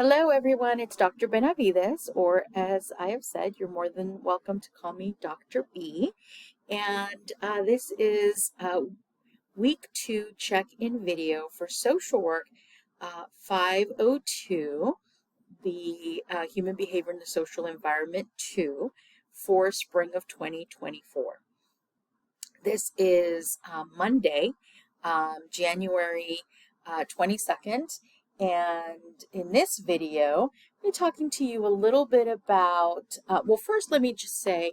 Hello, everyone. It's Dr. Benavides, or as I have said, you're more than welcome to call me Dr. B. And this is week 2 check-in video for social work 502, the Human Behavior in the Social Environment 2 for spring of 2024. This is Monday, January 22nd. And in this video, I'll be talking to you a little bit about, well, first let me just say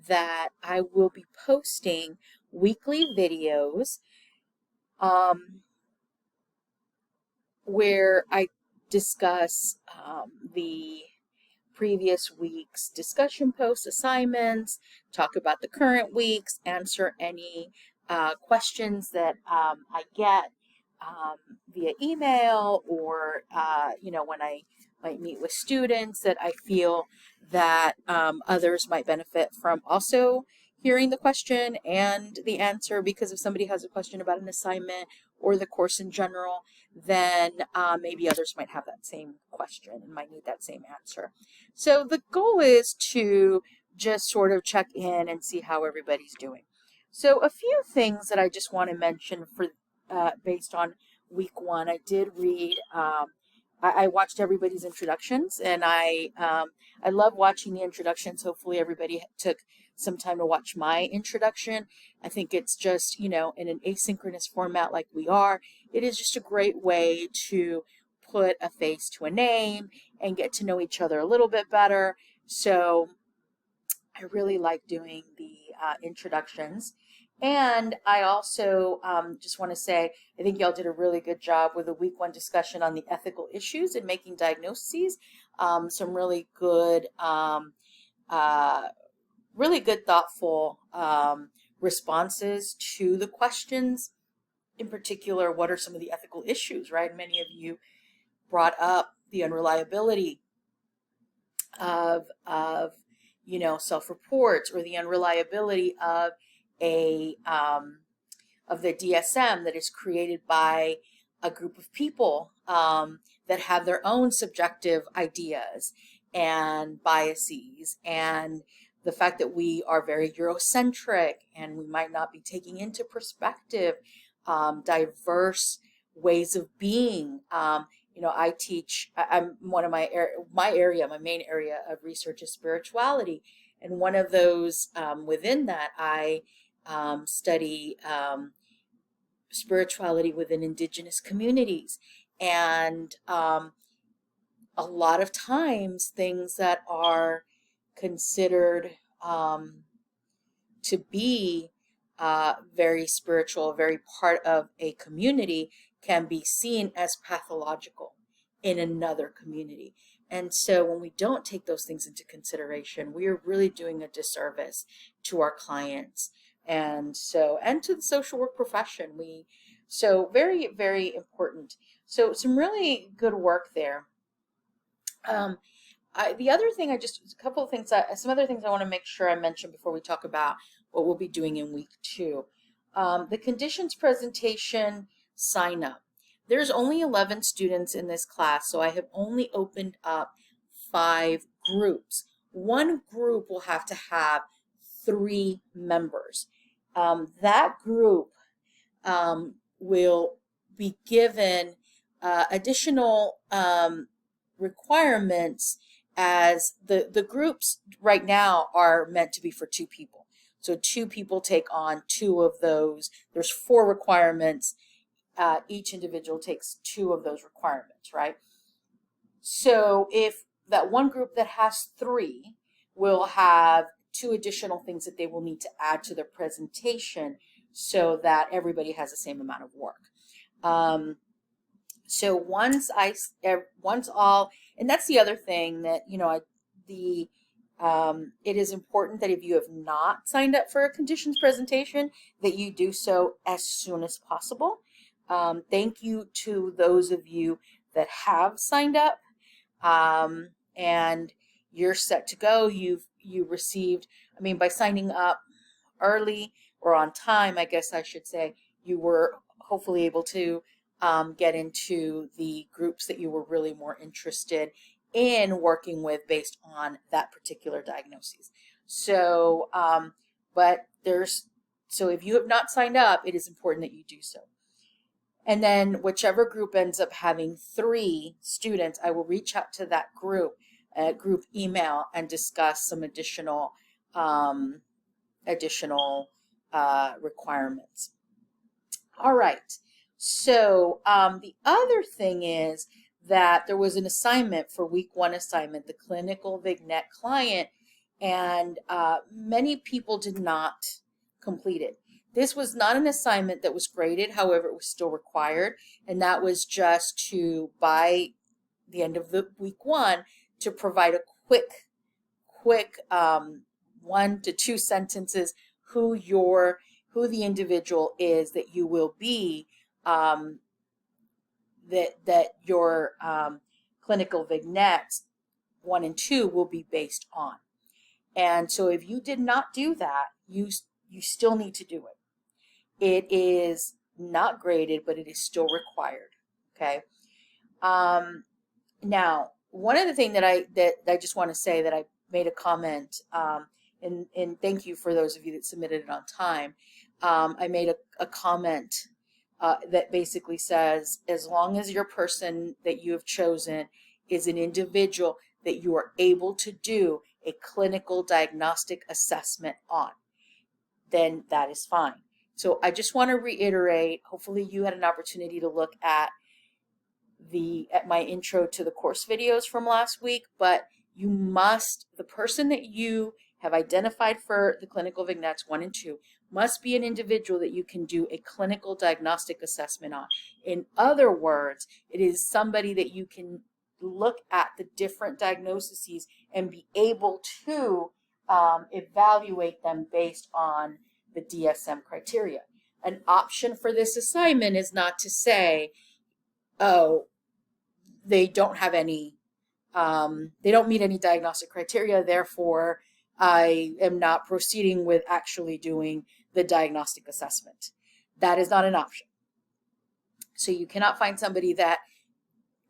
that I will be posting weekly videos where I discuss the previous week's discussion post assignments, talk about the current week's, answer any questions that I get via email or, when I might meet with students that I feel that others might benefit from also hearing the question and the answer, because if somebody has a question about an assignment or the course in general, then maybe others might have that same question and might need that same answer. So the goal is to just sort of check in and see how everybody's doing. So a few things that I just want to mention for based on week 1. I did read, I watched everybody's introductions, and I love watching the introductions. Hopefully everybody took some time to watch my introduction. I think it's just, in an asynchronous format like we are, it is just a great way to put a face to a name and get to know each other a little bit better. So I really like doing the introductions. And I also just want to say, I think y'all did a really good job with the week 1 discussion on the ethical issues in making diagnoses. Some really good, thoughtful responses to the questions. In particular, what are some of the ethical issues, right? Many of you brought up the unreliability of self-reports, or the unreliability of of the DSM that is created by a group of people that have their own subjective ideas and biases, and the fact that we are very Eurocentric and we might not be taking into perspective diverse ways of being. I teach, I'm one of my main area of research is spirituality. And one of those within that, I study spirituality within indigenous communities. And a lot of times things that are considered to be very spiritual, very part of a community, can be seen as pathological in another community. And so when we don't take those things into consideration, we are really doing a disservice to our clients and to the social work profession. So very, very important. So some really good work there. The other thing, some other things I want to make sure I mention before we talk about what we'll be doing in week 2. The conditions presentation sign up. There's only 11 students in this class, so I have only opened up 5 groups. One group will have to have 3 members. That group will be given additional requirements, as the groups right now are meant to be for 2 people. So 2 people take on 2 of those. There's 4 requirements. Each individual takes 2 of those requirements, right? So if that one group that has 3 will have 2 additional things that they will need to add to their presentation so that everybody has the same amount of work. So once all, and that's the other thing that, it is important that if you have not signed up for a conditions presentation, that you do so as soon as possible. Thank you to those of you that have signed up, and you're set to go. You received, by signing up early or on time, I guess I should say, you were hopefully able to get into the groups that you were really more interested in working with based on that particular diagnosis. So, so if you have not signed up, it is important that you do so. And then whichever group ends up having 3 students, I will reach out to that group email, and discuss some additional requirements. All right. So the other thing is that there was an assignment for week 1 assignment, the clinical vignette client, and many people did not complete it. This was not an assignment that was graded, however, it was still required, and that was just to, by the end of the week 1, to provide a quick 1 to 2 sentences who the individual is that you will be, that your clinical vignettes 1 and 2 will be based on. And so if you did not do that, you still need to do it. It is not graded, but it is still required. Okay. Now, one of the things that I just want to say, that I made a comment, and thank you for those of you that submitted it on time. I made a comment that basically says, as long as your person that you have chosen is an individual that you are able to do a clinical diagnostic assessment on, then that is fine. So I just want to reiterate, hopefully you had an opportunity to look at my intro to the course videos from last week, but you must, the person that you have identified for the clinical vignettes 1 and 2 must be an individual that you can do a clinical diagnostic assessment on. In other words, it is somebody that you can look at the different diagnoses and be able to evaluate them based on the DSM criteria. An option for this assignment is not to say, oh, they don't have any, they don't meet any diagnostic criteria, therefore I am not proceeding with actually doing the diagnostic assessment. That is not an option. So you cannot find somebody that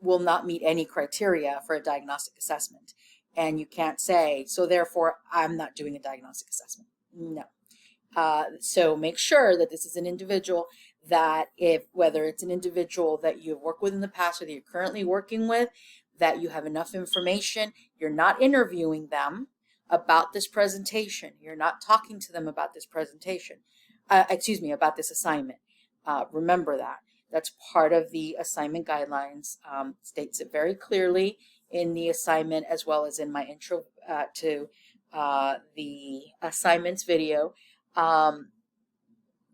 will not meet any criteria for a diagnostic assessment. And you can't say, so therefore I'm not doing a diagnostic assessment. No. So make sure that this is an individual that, whether it's an individual that you've worked with in the past or that you're currently working with, that you have enough information, you're not interviewing them about this presentation. You're not talking to them about this presentation, about this assignment. Remember that. That's part of the assignment guidelines, states it very clearly in the assignment as well as in my intro to the assignments video.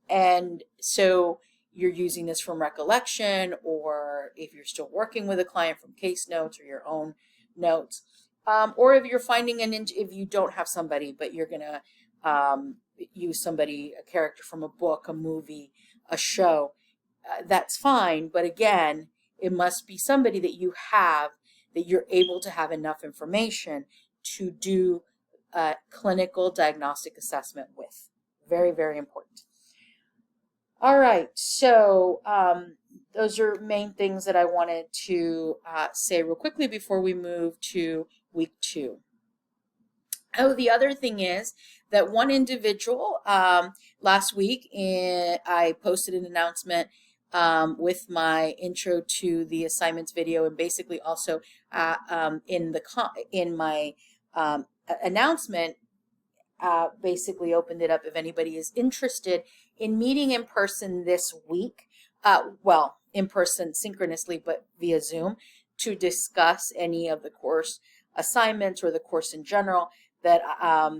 And so you're using this from recollection, or if you're still working with a client, from case notes or your own notes, or if you're finding if you don't have somebody, but you're going to use somebody, a character from a book, a movie, a show, that's fine. But again, it must be somebody that you have, that you're able to have enough information to do a clinical diagnostic assessment with. Very, very important. All right, so those are main things that I wanted to say real quickly before we move to week 2. Oh, the other thing is that one individual, last week, I posted an announcement with my intro to the assignments video, and basically also in my announcement, basically opened it up if anybody is interested in meeting in person this week, well, in person synchronously, but via Zoom, to discuss any of the course assignments or the course in general. That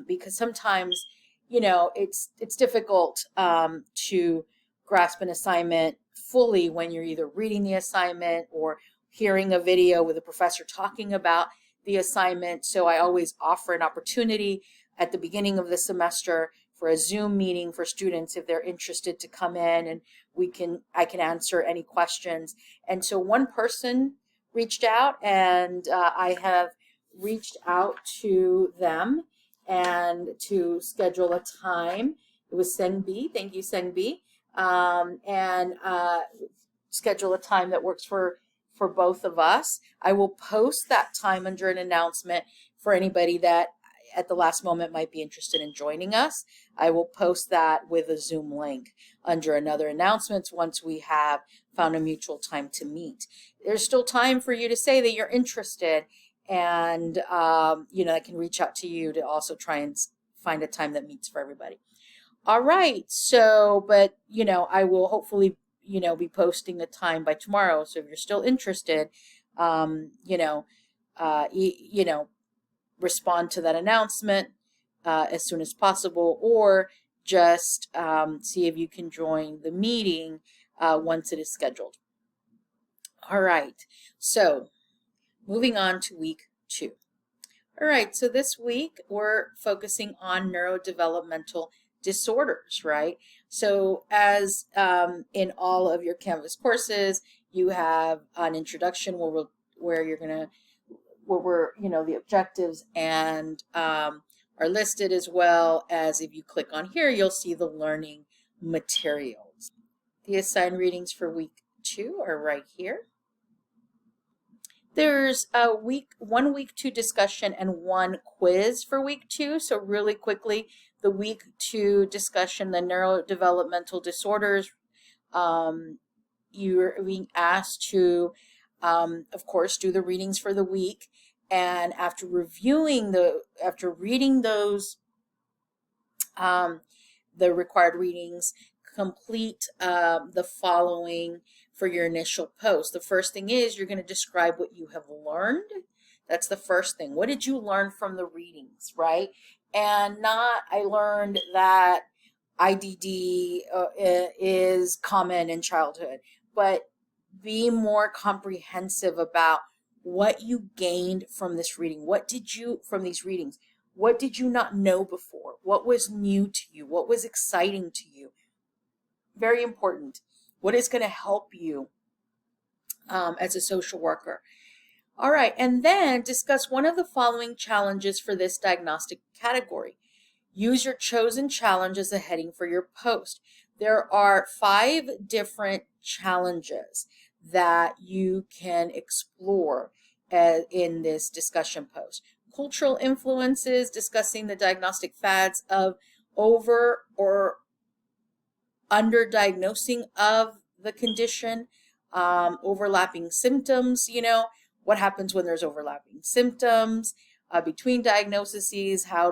because sometimes, you know, it's difficult to grasp an assignment fully when you're either reading the assignment or hearing a video with a professor talking about the assignment. So I always offer an opportunity at the beginning of the semester for a Zoom meeting for students if they're interested to come in, and I can answer any questions. And so one person reached out, and I have reached out to them and to schedule a time. It was Sengbi. Thank you, Sengbi. And schedule a time that works for both of us. I will post that time under an announcement for anybody that at the last moment might be interested in joining us. I will post that with a Zoom link under another announcements once we have found a mutual time to meet. There's still time for you to say that you're interested, and I can reach out to you to also try and find a time that meets for everybody. All right, so, but, I will hopefully, be posting the time by tomorrow. So if you're still interested, respond to that announcement as soon as possible, or just see if you can join the meeting once it is scheduled. All right, so moving on to week 2. All right, so this week we're focusing on neurodevelopmental disorders, right? So as in all of your Canvas courses, you have an introduction where the objectives and are listed, as well as if you click on here, you'll see the learning materials. The assigned readings for week 2 are right here. There's one week 2 discussion and one quiz for week 2. So really quickly, the week 2 discussion, the neurodevelopmental disorders, you're being asked to, of course, do the readings for the week. And after reading those, the required readings, complete the following for your initial post. The first thing is you're going to describe what you have learned. That's the first thing. What did you learn from the readings, right? And not, I learned that IDD is common in childhood, but be more comprehensive about what you gained from this reading. From these readings, what did you not know before? What was new to you? What was exciting to you? Very important. What is going to help you as a social worker? All right, and then discuss one of the following challenges for this diagnostic category. Use your chosen challenge as a heading for your post. There are 5 different challenges that you can explore in this discussion post. Cultural influences, discussing the diagnostic fads of over or underdiagnosing of the condition, overlapping symptoms, what happens when there's overlapping symptoms between diagnoses, how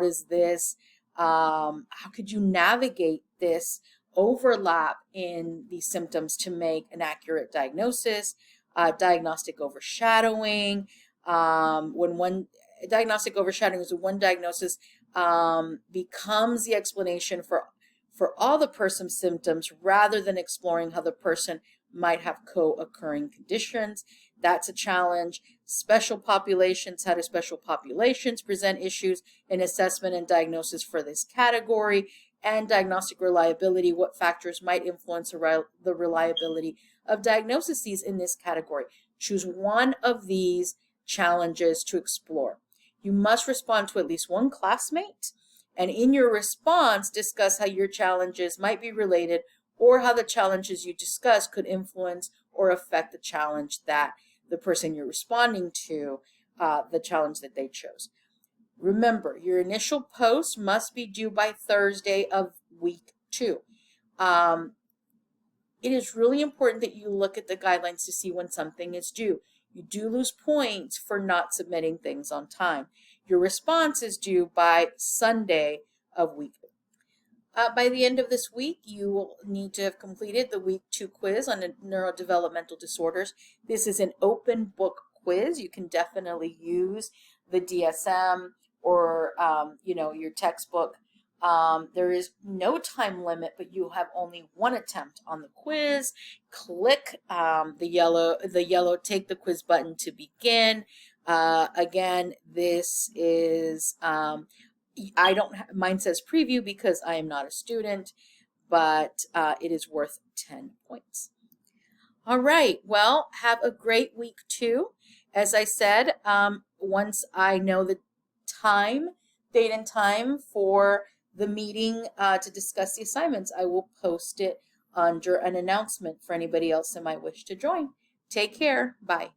could you navigate this overlap in these symptoms to make an accurate diagnosis, diagnostic overshadowing, when one diagnostic overshadowing is when one diagnosis becomes the explanation for all the person's symptoms rather than exploring how the person might have co-occurring conditions. That's a challenge. Special populations, how do special populations present issues in assessment and diagnosis for this category? And diagnostic reliability, what factors might influence the reliability of diagnoses in this category? Choose one of these challenges to explore. You must respond to at least one classmate, and in your response, discuss how your challenges might be related or how the challenges you discuss could influence or affect the challenge that the person you're responding to, the challenge that they chose. Remember, your initial post must be due by Thursday of week 2. It is really important that you look at the guidelines to see when something is due. You do lose points for not submitting things on time. Your response is due by Sunday of week 2. By the end of this week, you will need to have completed the week 2 quiz on neurodevelopmental disorders. This is an open book quiz. You can definitely use the DSM or your textbook. There is no time limit, but you have only one attempt on the quiz. Click the yellow take the quiz button to begin. Again, this is mine says preview because I am not a student, but it is worth 10 points. All right, well, have a great week 2. As I said, once I know the date and time for the meeting to discuss the assignments, I will post it under an announcement for anybody else that might wish to join. Take care. Bye.